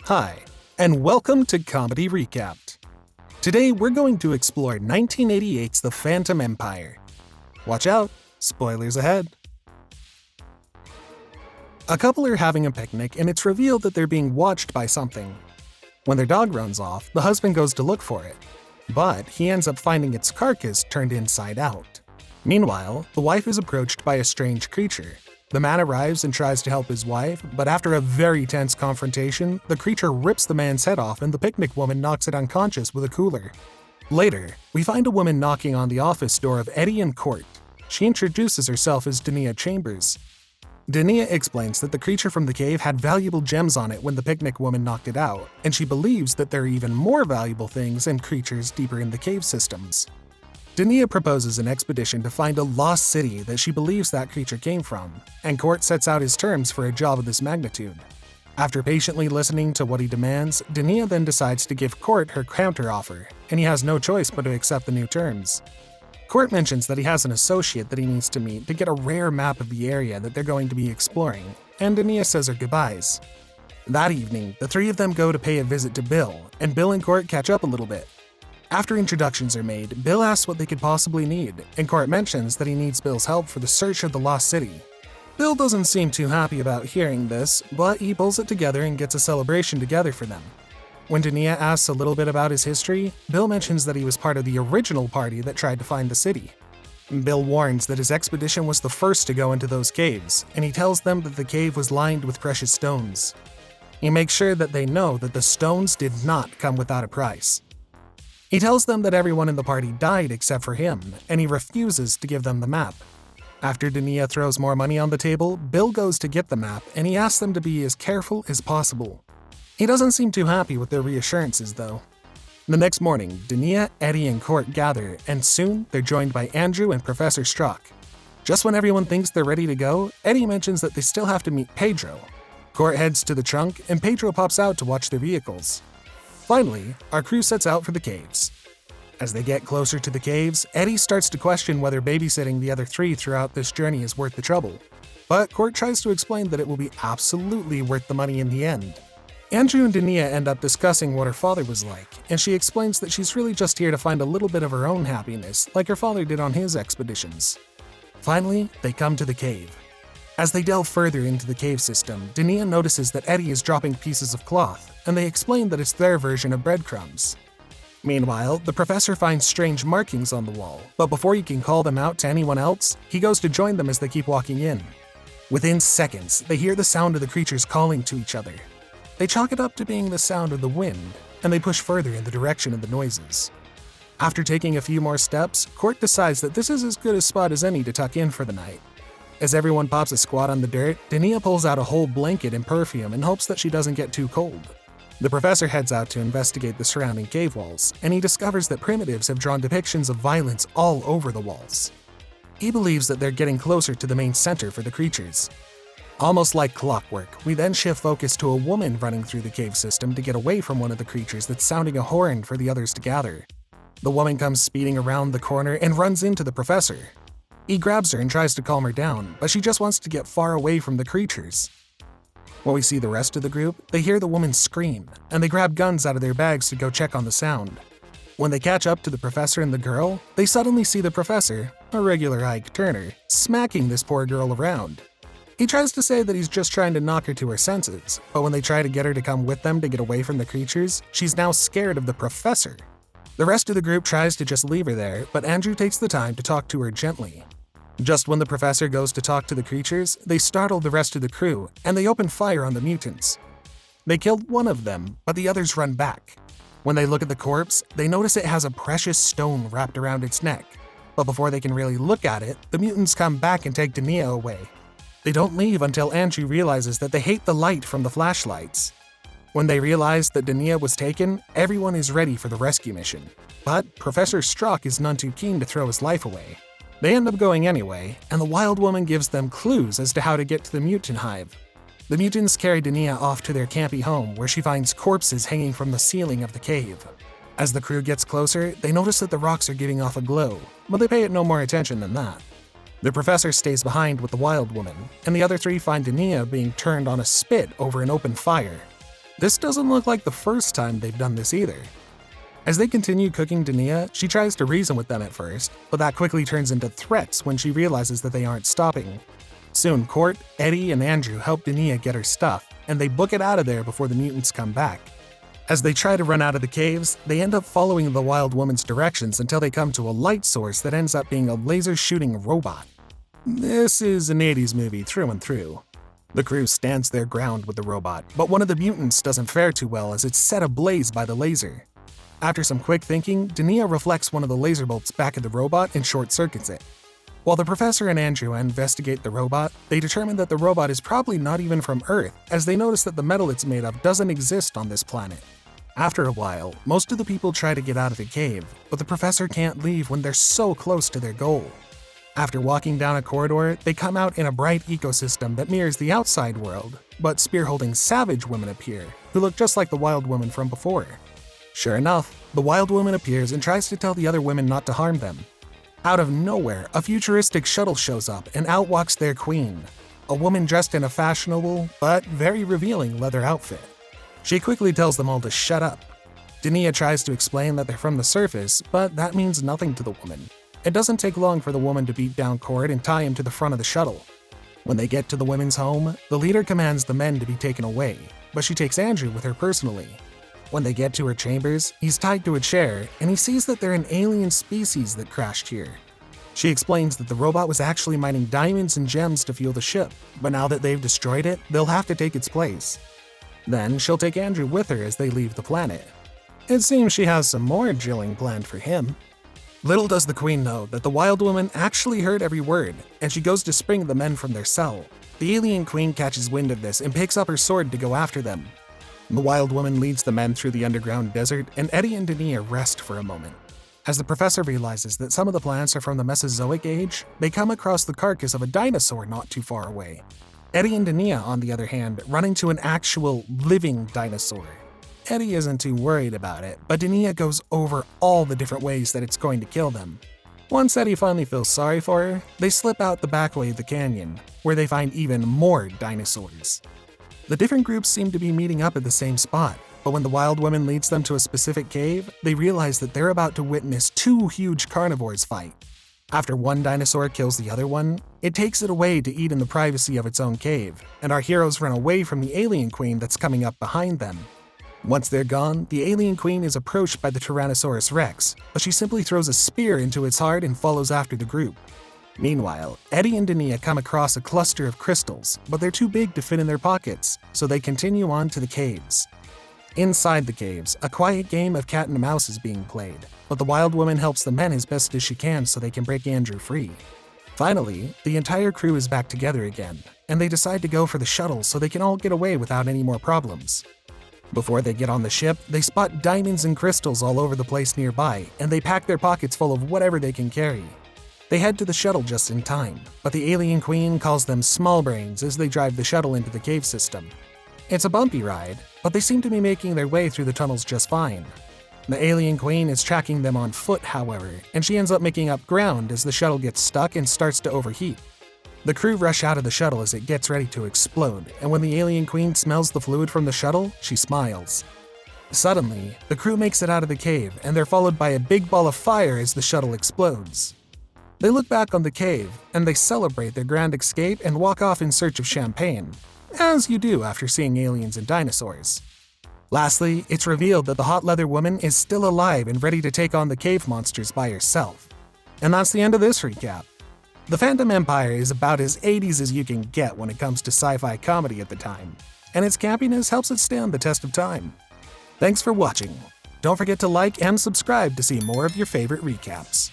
Hi, and welcome to Comedy Recapped. Today we're going to explore 1988's The Phantom Empire. Watch out, spoilers ahead. A couple are having a picnic and it's revealed that they're being watched by something. When their dog runs off, the husband goes to look for it, but he ends up finding its carcass turned inside out. Meanwhile, the wife is approached by a strange creature. The man arrives and tries to help his wife, but after a very tense confrontation, the creature rips the man's head off and the picnic woman knocks it unconscious with a cooler. Later, we find a woman knocking on the office door of Eddie and Court. She introduces herself as Dania Chambers. Dania explains that the creature from the cave had valuable gems on it when the picnic woman knocked it out, and she believes that there are even more valuable things and creatures deeper in the cave systems. Dania proposes an expedition to find a lost city that she believes that creature came from, and Court sets out his terms for a job of this magnitude. After patiently listening to what he demands, Dania then decides to give Court her counteroffer, and he has no choice but to accept the new terms. Court mentions that he has an associate that he needs to meet to get a rare map of the area that they're going to be exploring, and Dania says her goodbyes. That evening, the three of them go to pay a visit to Bill, and Bill and Court catch up a little bit. After introductions are made, Bill asks what they could possibly need, and Court mentions that he needs Bill's help for the search of the lost city. Bill doesn't seem too happy about hearing this, but he pulls it together and gets a celebration together for them. When Dania asks a little bit about his history, Bill mentions that he was part of the original party that tried to find the city. Bill warns that his expedition was the first to go into those caves, and he tells them that the cave was lined with precious stones. He makes sure that they know that the stones did not come without a price. He tells them that everyone in the party died except for him, and he refuses to give them the map. After Dania throws more money on the table, Bill goes to get the map, and he asks them to be as careful as possible. He doesn't seem too happy with their reassurances, though. The next morning, Dania, Eddie, and Court gather, and soon they're joined by Andrew and Professor Strzok. Just when everyone thinks they're ready to go, Eddie mentions that they still have to meet Pedro. Court heads to the trunk, and Pedro pops out to watch their vehicles. Finally, our crew sets out for the caves. As they get closer to the caves, Eddie starts to question whether babysitting the other three throughout this journey is worth the trouble. But Court tries to explain that it will be absolutely worth the money in the end. Andrew and Dania end up discussing what her father was like, and she explains that she's really just here to find a little bit of her own happiness, like her father did on his expeditions. Finally, they come to the cave. As they delve further into the cave system, Dania notices that Eddie is dropping pieces of cloth, and they explain that it's their version of breadcrumbs. Meanwhile, the professor finds strange markings on the wall, but before he can call them out to anyone else, he goes to join them as they keep walking in. Within seconds, they hear the sound of the creatures calling to each other. They chalk it up to being the sound of the wind, and they push further in the direction of the noises. After taking a few more steps, Court decides that this is as good a spot as any to tuck in for the night. As everyone pops a squat on the dirt, Dania pulls out a whole blanket and perfume in hopes that she doesn't get too cold. The professor heads out to investigate the surrounding cave walls, and he discovers that primitives have drawn depictions of violence all over the walls. He believes that they're getting closer to the main center for the creatures. Almost like clockwork, we then shift focus to a woman running through the cave system to get away from one of the creatures that's sounding a horn for the others to gather. The woman comes speeding around the corner and runs into the professor. He grabs her and tries to calm her down, but she just wants to get far away from the creatures. When we see the rest of the group, they hear the woman scream, and they grab guns out of their bags to go check on the sound. When they catch up to the professor and the girl, they suddenly see the professor, a regular Ike Turner, smacking this poor girl around. He tries to say that he's just trying to knock her to her senses, but when they try to get her to come with them to get away from the creatures, she's now scared of the professor. The rest of the group tries to just leave her there, but Andrew takes the time to talk to her gently. Just when the professor goes to talk to the creatures, they startle the rest of the crew, and they open fire on the mutants. They killed one of them, but the others run back. When they look at the corpse, they notice it has a precious stone wrapped around its neck. But before they can really look at it, the mutants come back and take Dania away. They don't leave until Andrew realizes that they hate the light from the flashlights. When they realize that Dania was taken, everyone is ready for the rescue mission. But Professor Strzok is none too keen to throw his life away. They end up going anyway, and the wild woman gives them clues as to how to get to the mutant hive. The mutants carry Dania off to their campy home, where she finds corpses hanging from the ceiling of the cave. As the crew gets closer, they notice that the rocks are giving off a glow, but they pay it no more attention than that. The professor stays behind with the wild woman, and the other three find Dania being turned on a spit over an open fire. This doesn't look like the first time they've done this either. As they continue cooking Dania, she tries to reason with them at first, but that quickly turns into threats when she realizes that they aren't stopping. Soon, Court, Eddie, and Andrew help Dania get her stuff, and they book it out of there before the mutants come back. As they try to run out of the caves, they end up following the wild woman's directions until they come to a light source that ends up being a laser-shooting robot. This is an 80s movie through and through. The crew stands their ground with the robot, but one of the mutants doesn't fare too well as it's set ablaze by the laser. After some quick thinking, Dania reflects one of the laser bolts back at the robot and short-circuits it. While the professor and Andrew investigate the robot, they determine that the robot is probably not even from Earth, as they notice that the metal it's made of doesn't exist on this planet. After a while, most of the people try to get out of the cave, but the professor can't leave when they're so close to their goal. After walking down a corridor, they come out in a bright ecosystem that mirrors the outside world, but spear-holding savage women appear, who look just like the wild woman from before. Sure enough, the wild woman appears and tries to tell the other women not to harm them. Out of nowhere, a futuristic shuttle shows up and out walks their queen, a woman dressed in a fashionable, but very revealing leather outfit. She quickly tells them all to shut up. Dania tries to explain that they're from the surface, but that means nothing to the woman. It doesn't take long for the woman to beat down Cord and tie him to the front of the shuttle. When they get to the women's home, the leader commands the men to be taken away, but she takes Andrew with her personally. When they get to her chambers, he's tied to a chair, and he sees that they're an alien species that crashed here. She explains that the robot was actually mining diamonds and gems to fuel the ship, but now that they've destroyed it, they'll have to take its place. Then she'll take Andrew with her as they leave the planet. It seems she has some more drilling planned for him. Little does the queen know that the wild woman actually heard every word, and she goes to spring the men from their cell. The alien queen catches wind of this and picks up her sword to go after them. The wild woman leads the men through the underground desert, and Eddie and Dania rest for a moment. As the professor realizes that some of the plants are from the Mesozoic age, they come across the carcass of a dinosaur not too far away. Eddie and Dania, on the other hand, run into an actual living dinosaur. Eddie isn't too worried about it, but Dania goes over all the different ways that it's going to kill them. Once Eddie finally feels sorry for her, they slip out the back way of the canyon, where they find even more dinosaurs. The different groups seem to be meeting up at the same spot, but when the wild woman leads them to a specific cave, they realize that they're about to witness two huge carnivores fight. After one dinosaur kills the other one, it takes it away to eat in the privacy of its own cave, and our heroes run away from the alien queen that's coming up behind them. Once they're gone, the alien queen is approached by the Tyrannosaurus Rex, but she simply throws a spear into its heart and follows after the group. Meanwhile, Eddie and Dania come across a cluster of crystals, but they're too big to fit in their pockets, so they continue on to the caves. Inside the caves, a quiet game of cat and mouse is being played, but the wild woman helps the men as best as she can so they can break Andrew free. Finally, the entire crew is back together again, and they decide to go for the shuttle so they can all get away without any more problems. Before they get on the ship, they spot diamonds and crystals all over the place nearby, and they pack their pockets full of whatever they can carry. They head to the shuttle just in time, but the alien queen calls them small brains as they drive the shuttle into the cave system. It's a bumpy ride, but they seem to be making their way through the tunnels just fine. The alien queen is tracking them on foot, however, and she ends up making up ground as the shuttle gets stuck and starts to overheat. The crew rush out of the shuttle as it gets ready to explode, and when the alien queen smells the fluid from the shuttle, she smiles. Suddenly, the crew makes it out of the cave, and they're followed by a big ball of fire as the shuttle explodes. They look back on the cave, and they celebrate their grand escape and walk off in search of champagne, as you do after seeing aliens and dinosaurs. Lastly, it's revealed that the hot leather woman is still alive and ready to take on the cave monsters by herself. And that's the end of this recap. The Phantom Empire is about as 80s as you can get when it comes to sci-fi comedy at the time, and its campiness helps it stand the test of time. Thanks for watching. Don't forget to like and subscribe to see more of your favorite recaps.